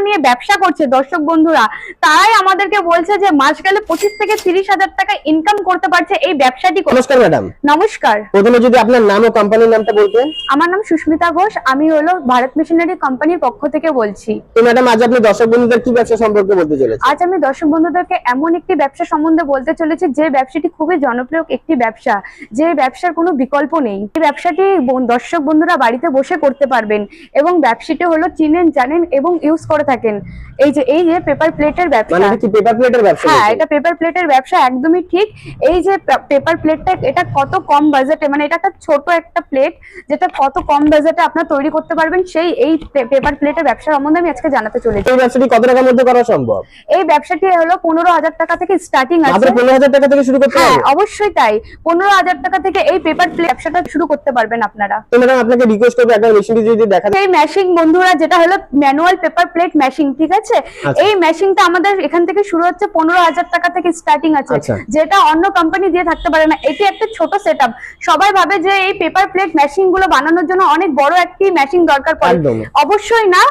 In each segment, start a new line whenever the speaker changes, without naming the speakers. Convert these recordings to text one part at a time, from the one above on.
নিয়ে ব্যবসা করছে দর্শক বন্ধুরা, তারাই আমাদেরকে বলছে যে মাস গেলে 25 থেকে 30,000 টাকা ইনকাম করতে পারছে এই ব্যবসাটি করে।
নমস্কার ম্যাডাম।
নমস্কার।
প্রথমে যদি আপনার নাম ও কোম্পানির নামটা বলতেন।
আমার নাম সুস্মিতা ঘোষ, আমি হলো ভারত মেশিনারি কোম্পানির পক্ষ থেকে বলছি।
তো ম্যাডাম, আজ আপনি দর্শক বন্ধুদের কি ব্যবসা সম্পর্কে বলতে চলেছেন?
আজ আমি দর্শক বন্ধুদেরকে এমন একটি ব্যবসা সম্বন্ধে বলতে চলেছি যে ব্যবসাটি খুবই জনপ্রিয় একটি ব্যবসা, যে ব্যবসার কোনো বিকল্প নেই। এই ব্যবসাটি দর্শক বন্ধুরা বাড়িতে বসে করতে পারবেন এবং ব্যবসাটি হলো চিনেন, জানেন এবং ইউজ করে থাকেন। এই যে পেপার প্লেটের ব্যবসা।
মানে কি পেপার প্লেটের ব্যবসা?
হ্যাঁ, এটা পেপার প্লেটের ব্যবসা, একদমই ঠিক। এই যে পেপার প্লেটটা, এটা কত কম বাজেটে, মানে এটা একটা ছোট একটা প্লেট যেটা কত কম বাজেটে আপনারা তৈরি করতে পারবেন, সেই এই পেপার প্লেটের ব্যবসা সম্বন্ধে আমি আজকে জানাতে চলেছি।
এই ব্যবসাটি কত টাকার মধ্যে করা সম্ভব?
এই ব্যবসাটি হলো 15,000 টাকা থেকে স্টার্টিং আছে।
মাত্র 15,000 টাকা থেকে শুরু করতে
হ্যাঁ,
পারবেন?
অবশ্যই তাই। 15,000 টাকা থেকে এই পেপার প্লেট ব্যবসাটা শুরু করতে পারবেন আপনারা।
তো ম্যাডাম, আপনাকে রিকোয়েস্ট করব একবার মেশিনটি যদি দেখান।
এই মেশিন বন্ধুরা, যেটা হলো ম্যানুয়াল পেপার প্লেট মেশিন, ঠিক আছে? এই মেশিনটা আমাদের এখান থেকে শুরু হচ্ছে 15,000 টাকা থেকে স্টার্টিং আছে, যেটা অন্য কোম্পানি দিয়ে থাকতে পারে না। এটি একটা ছোট সেটআপ। সবাই ভাবে যে এই পেপার প্লেট মেশিন গুলো বানানোর জন্য অনেক বড় একটি মেশিন দরকার পড়ে, অবশ্যই না।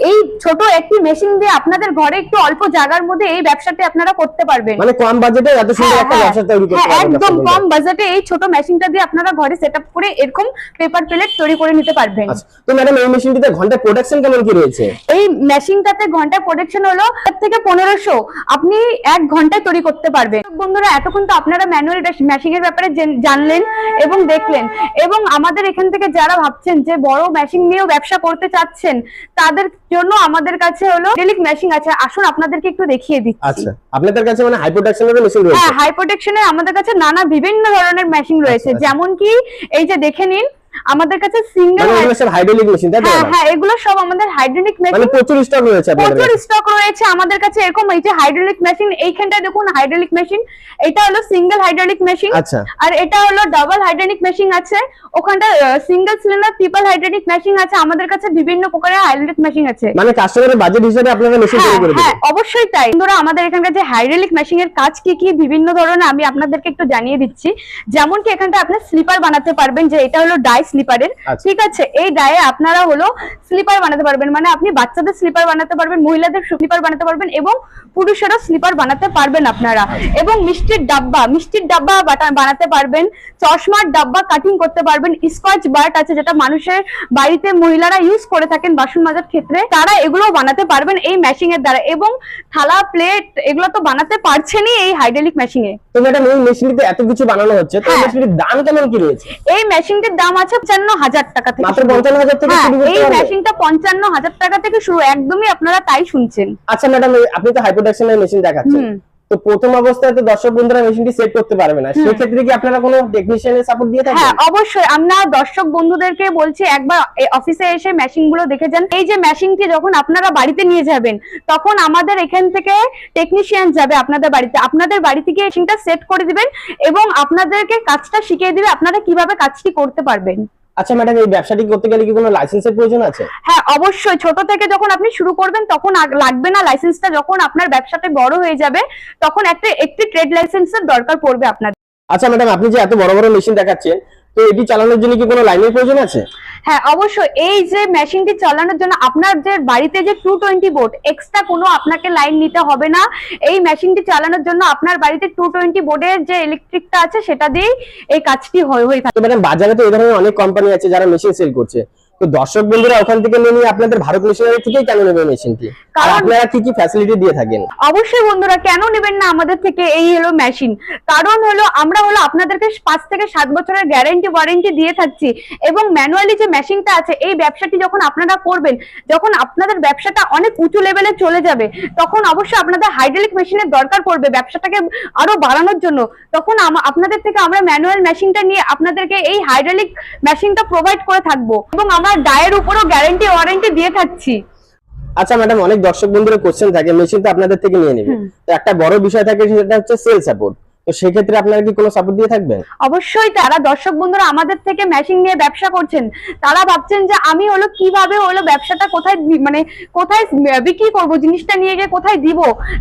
এই ছোট একটি মেশিন দিয়ে আপনাদের ঘরে একটু অল্প জায়গার মধ্যে এই ব্যবসাটি আপনারা করতে পারবেন।
মানে কম বাজেটে এত সুন্দর একটা ব্যবসা তৈরি করতে পারবেন।
একদম কম বাজেটে এই ছোট মেশিনটা দিয়ে আপনারা ঘরে সেটআপ করে এরকম পেপার প্লেট তৈরি করে নিতে পারবেন।
তো ম্যাডাম, এই মেশিনটিতে ঘন্টা প্রোডাকশন কেমন কি রয়েছে?
এই মেশিনটাতে ঘন্টা প্রোডাকশন হলো 1 থেকে 1500, আপনি 1 ঘন্টায় তৈরি করতে পারবেন। বন্ধুরা, এতক্ষণ তো আপনারা ম্যানুয়াল মেশিং এর ব্যাপারে জানলেন এবং দেখলেন, এবং আমাদের এখান থেকে যারা ভাবছেন যে বড় মেশিন নিয়েও ব্যবসা করতে চাচ্ছেন, তাদের জন্য আমাদের কাছে হলো হাইড্রোলিক মেশিন আছে। আসুন আপনাদেরকে একটু দেখিয়ে দিচ্ছি।
আচ্ছা, আপনাদের কাছে মানে হাই প্রোডাকশনের মেশিন রয়েছে?
হ্যাঁ, হাই প্রোডাকশনের আমাদের কাছে নানা বিভিন্ন ধরনের মেশিন রয়েছে। যেমন কি এই যে দেখে নিন, আমাদের কাছে সিঙ্গেল
হাইড্রোলিক মেশিন, তাই তো?
হ্যাঁ, এগুলো সব আমাদের হাইড্রোলিক মেশিন।
মানে প্রচুর স্টক রয়েছে আপনাদের কাছে? প্রচুর
স্টক রয়েছে আমাদের কাছে। এরকম এই যে হাইড্রোলিক মেশিন, এইখানটায় দেখুন হাইড্রোলিক মেশিন, এটা হলো সিঙ্গেল হাইড্রোলিক মেশিন।
আচ্ছা।
আর এটা হলো ডাবল হাইড্রোলিক মেশিন আছে। ওখানটা single cylinder triple hydraulic machine আছে। আমাদের কাছে বিভিন্ন প্রকারের হাইড্রোলিক মেশিন আছে।
মানে কাস্টমারের বাজেট হিসেবে আপনারা মেশিন তৈরি করে দেন?
হ্যাঁ, অবশ্যই তাই। বন্ধুরা, আমাদের এখানকার যে হাইড্রোলিক মেশিনের কাজ কি কি বিভিন্ন ধরনের আমি আপনাদেরকে একটু জানিয়ে দিচ্ছি। যেমন কি এখানটা আপনি স্লিপার বানাতে পারবেন, যে এটা হলো ডাই স্লিপারের, ঠিক আছে? এই ডায়ে আপনারা হলো স্লিপার বানাতে পারবেন, মানে আপনি বাচ্চাদের স্লিপার বানাতে পারবেন, মহিলাদের স্লিপার বানাতে পারবেন এবং পুরুষেরও স্লিপার বানাতে পারবেন আপনারা। এবং মিষ্টির ডাব্বা বানাতে পারবেন, চশমার ডাব্বা কাটিং করতে পারবেন, স্কচ ব্রাইট আছে যেটা মানুষের বাড়িতে মহিলারা ইউজ করে থাকেন বাসন মাজার ক্ষেত্রে, তারা এগুলো বানাতে পারবেন এই মেশিং এর দ্বারা। এবং থালা প্লেট এগুলো তো বানাতে পারছেনই এই হাইড্রোলিক মেশিং এ।
তো ম্যাডাম, এই মেশিনটিতে এত কিছু বানানো হচ্ছে, তো এই মেশিনটির দাম কেমন কি রয়েছে?
এই মেশিনটির দাম আছে 55,000 টাকা থেকে।
মাত্র 55,000 থেকে শুরু করতে
এই
পারবেন?
মেশিনটা 55,000 টাকা থেকে শুরু, একদমই আপনারা তাই শুনছেন।
আচ্ছা ম্যাডাম, আপনি তো হাই প্রোডাকশনের মেশিন দেখাচ্ছেন, তো প্রথম অবস্থায় তো দর্শক বন্ধুরা মেশিনটি সেট করতে পারবে না, সেই ক্ষেত্রে কি আপনারা কোনো টেকনিশিয়ানের সাপোর্ট দিয়ে থাকেন?
হ্যাঁ, অবশ্যই। আমরা দর্শক বন্ধুদেরকে বলছি একবার অফিসে এসে মেশিন গুলো দেখে যান। এই যে মেশিনটি যখন আপনারা বাড়িতে নিয়ে যাবেন, তখন আমাদের এখান থেকে টেকনিশিয়ান যাবে আপনাদের বাড়িতে, আপনাদের বাড়ি থেকে মেশিনটা সেট করে দিবেন এবং আপনাদেরকে কাজটা শিখিয়ে দিবে আপনারা কিভাবে কাজটি করতে পারবেন।
আচ্ছা ম্যাডাম, এই ব্যবসাটি করতে গেলে কি কোনো লাইসেন্সের প্রয়োজন আছে?
হ্যাঁ, অবশ্যই। ছোট থেকে যখন আপনি শুরু করবেন তখন লাগবে না লাইসেন্সটা। যখন আপনার ব্যবসাটা বড় হয়ে যাবে তখন একটি ট্রেড লাইসেন্সের দরকার পড়বে আপনার।
আচ্ছা ম্যাডাম, আপনি যে এত বড় বড় মেশিন দেখাচ্ছেন, তো এটি চালানোর জন্য কি কোনো লাইনের প্রয়োজন আছে?
হ্যাঁ, অবশ্যই। এই যে মেশিনটি চালানোর জন্য আপনাদের বাড়িতে যে 220 ভোল্ট এক্সট্রা কোনো আপনাকে লাইন নিতে হবে না। এই মেশিনটি চালানোর জন্য আপনার বাড়িতে 220 ভোল্টের যে ইলেকট্রিকটা আছে সেটা দিয়েই এই কাজটি হয়ে থাকে।
তো ম্যাডাম, বাজারে তো এই ধরনের অনেক কোম্পানি আছে যারা মেশিন সেল করছে, তো দর্শক বন্ধুরা ওখান থেকে নিয়ে আপনাদের ভারত মেশিনারি থেকেই কেন নেবে মেশিনটি? আর আপনারা কি কি ফ্যাসিলিটি দিয়ে থাকেন?
অবশ্যই বন্ধুরা, কেন নেবেন না আমাদের থেকে এই হলো মেশিন? কারণ হলো আমরা হলো আপনাদেরকে 5 থেকে 7 বছরের গ্যারান্টি ওয়ারেন্টি দিয়ে থাকছি। এবং ম্যানুয়ালি যে মেশিনটা আছে, এই ব্যবসাটি যখন আপনারা করবেন, যখন আপনাদের ব্যবসাটা অনেক উঁচু লেভেলে চলে যাবে, তখন অবশ্যই আপনাদের হাইড্রোলিক মেশিনের দরকার পড়বে ব্যবসাটাকে আরো বাড়ানোর জন্য। তখন আপনাদের থেকে আমরা ম্যানুয়াল মেশিনটা নিয়ে আপনাদেরকে এই হাইড্রোলিক মেশিনটা প্রোভাইড করে থাকবো এবং আমরা ডায়ের উপরও গ্যারান্টি ওয়ারেন্টি দিয়ে থাকছি।
আচ্ছা ম্যাডাম, অনেক দর্শক বন্ধুরা কোশ্চেন থাকে মেশিন তো আপনাদের থেকে নিয়ে নেবে, তো একটা বড় বিষয় থাকে সেটা হচ্ছে সেল সাপোর্ট। তো সেক্ষেত্রে আপনারা কি কোনো সাপোর্ট দিয়ে থাকবেন?
অবশ্যই। তারা দর্শক বন্ধুরা আমাদের থেকে মেশিন নিয়ে ব্যবসা করছেন, তারা ভাবছেন যে আমি হলো কিভাবে হলো ব্যবসাটা কোথায় মানে কোথায় বিক্রি করব, জিনিসটা নিয়ে গিয়ে কোথায় দিব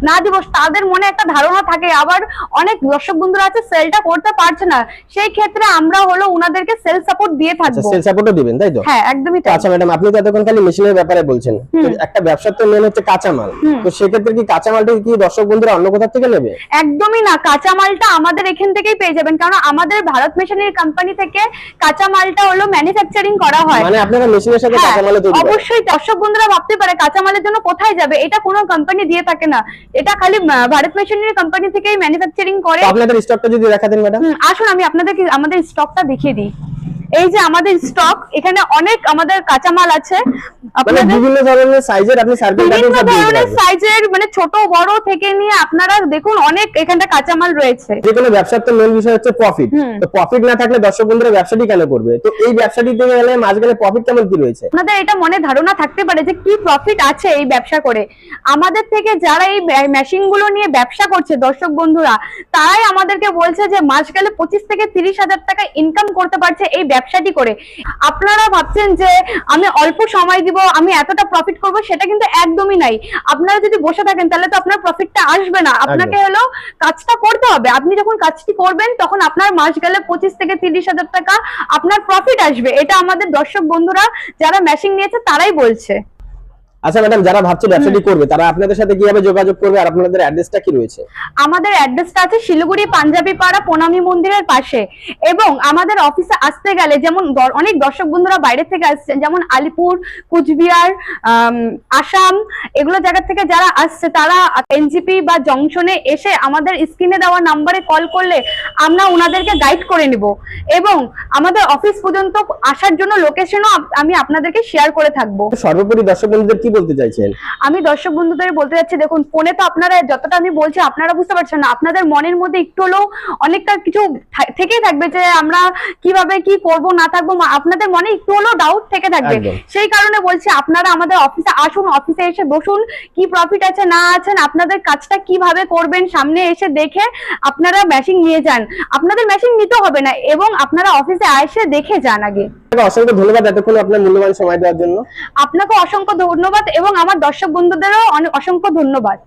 না দিব, তাদের মনে একটা ধারণা থাকে। আবার অনেক দর্শক বন্ধুরা আছে সেলটা করতে পারছে না, সেই ক্ষেত্রে আমরা হলো উনাদেরকে সেল সাপোর্ট দিয়ে থাকবো।
সেল সাপোর্টও দিবেন তাই তো?
হ্যাঁ, একদমই তাই।
আচ্ছা ম্যাডাম, আপনি তো এতক্ষণ খালি মেশিনের ব্যাপারে বলছেন, তো একটা ব্যবসার তো মেন হচ্ছে কাঁচামাল, তো সেক্ষেত্রে কি কাঁচামালটা কি দর্শক বন্ধুরা অন্য কোথা থেকে নেবে?
একদমই না, কাঁচামালটা আমাদের এখান থেকেই পেয়ে যাবেন, কারণ আমাদের ভারত মেশিনারি কোম্পানি থেকে কাঁচামালটা হলো ম্যানুফ্যাকচারিং করা হয়।
মানে আপনারা মেশিনের সাথে কাঁচামালও তৈরি করেন?
অবশ্যই। দর্শক বন্ধুরা ভাবতে পারে কাঁচামালের জন্য কোথায় যাবে, এটা কোনো কোম্পানি দিয়ে থাকে না, এটা খালি ভারত মেশিনারি কোম্পানি থেকেই ম্যানুফ্যাকচারিং করে।
আপনাদের স্টকটা যদি দেখাতেন ম্যাডাম।
আসুন আমি আপনাদেরকে আমাদের স্টকটা দেখিয়ে দিই। এই যে আমাদের স্টক, এখানে অনেক আমাদের কাঁচামাল আছে,
মানে বিভিন্ন ধরনের সাইজের আপনি সার্কেল
বিভিন্ন ধরনের সাইজের, মানে ছোট বড় থেকে নিয়ে আপনারা দেখুন অনেক এখানটা কাঁচামাল রয়েছে।
যে কোনো ব্যবসার তো মেন বিষয় হচ্ছে প্রফিট, তো প্রফিট না থাকলে দর্শক বন্ধুরা ব্যবসাটি কেন করবে? তো এই ব্যবসাটি থেকে গেলে মাঝখানে প্রফিট কেমন কি রয়েছে?
আপনাদের এটা মনে ধারণা থাকতে পারে যে কি প্রফিট আছে এই ব্যবসা করে। আমাদের থেকে যারা এই মেশিন গুলো নিয়ে ব্যবসা করছে দর্শক বন্ধুরা, তারাই আমাদেরকে বলছে যে মাস গেলে 25 থেকে 30,000 টাকা ইনকাম করতে পারছে এই ব্যবসাটি করে। আপনারা ভাবছেন যে আমি অল্প সময় দিব, আমি এতটা প্রফিট করব, সেটা কিন্তু একদমই নাই। আপনারা যদি বসে থাকেন তাহলে তো আপনার প্রফিটটা আসবে না, আপনাকে হলো কাজটা করতে হবে। আপনি যখন কাজটি করবেন তখন আপনার মাস গেলে 25 থেকে 30,000 টাকা আপনার প্রফিট আসবে। এটা আমাদের দর্শক বন্ধুরা যারা মেশিন নিয়েছে তারাই বলছে।
আচ্ছা ম্যাডাম, যারা ভাবছে ব্যবসাটি করবে তারা আপনাদের সাথে কিভাবে যোগাযোগ করবে আর আপনাদের অ্যাড্রেসটা কি রয়েছে?
আমাদের অ্যাড্রেসটা আছে শিলিগুড়ি পাঞ্জাবি পাড়া প্রণামী মন্দিরের পাশে, এবং আমাদের অফিসে আসতে গেলে যেমন অনেক দর্শক বন্ধুরা বাইরে থেকে আসছেন, যেমন আলিপুর, কুচবিহার, আসাম, এগুলো জায়গা থেকে যারা আসছে তারা এনজিপি বা জংশনে এসে আমাদের স্ক্রিনে দেওয়া নাম্বারে কল করলে আমরা ওনাদেরকে গাইড করে নিব, এবং আমাদের অফিস পর্যন্ত আসার জন্য লোকেশনও আমি আপনাদেরকে শেয়ার করে থাকবো।
সর্বোপরি দর্শক বন্ধুদের কি বলতে চাইছেন?
আমি দর্শক বন্ধুদের বলতে যাচ্ছি, দেখুন ফোনে তো আপনারা যতটা আমি বলছি আপনারা বুঝতে পারছেন না, আপনাদের মনের মধ্যে একটু হলেও অনেকটা কিছু থেকেই থাকবে যে আমরা কিভাবে কি করব না থাকবো, আপনাদের মনে একটু হলেও ডাউট থেকে থাকবে। সেই কারণে বলছি আপনারা আমাদের অফিসে আসুন, অফিসে এসে বসুন, কি প্রফিট আছে না আছেন, আপনাদের কাজটা কিভাবে করবেন সামনে এসে দেখে আপনারা মেশিন নিয়ে যান। আপনাদের মেশিন নিতে হবে না, এবং আপনারা অফিসে এসে দেখে যান আগে।
অসংখ্য ধন্যবাদ এতক্ষণ আপনার মূল্যবান সময় দেওয়ার জন্য।
আপনাকে অসংখ্য ধন্যবাদ, এবং আমার দর্শক বন্ধুদেরও অসংখ্য ধন্যবাদ।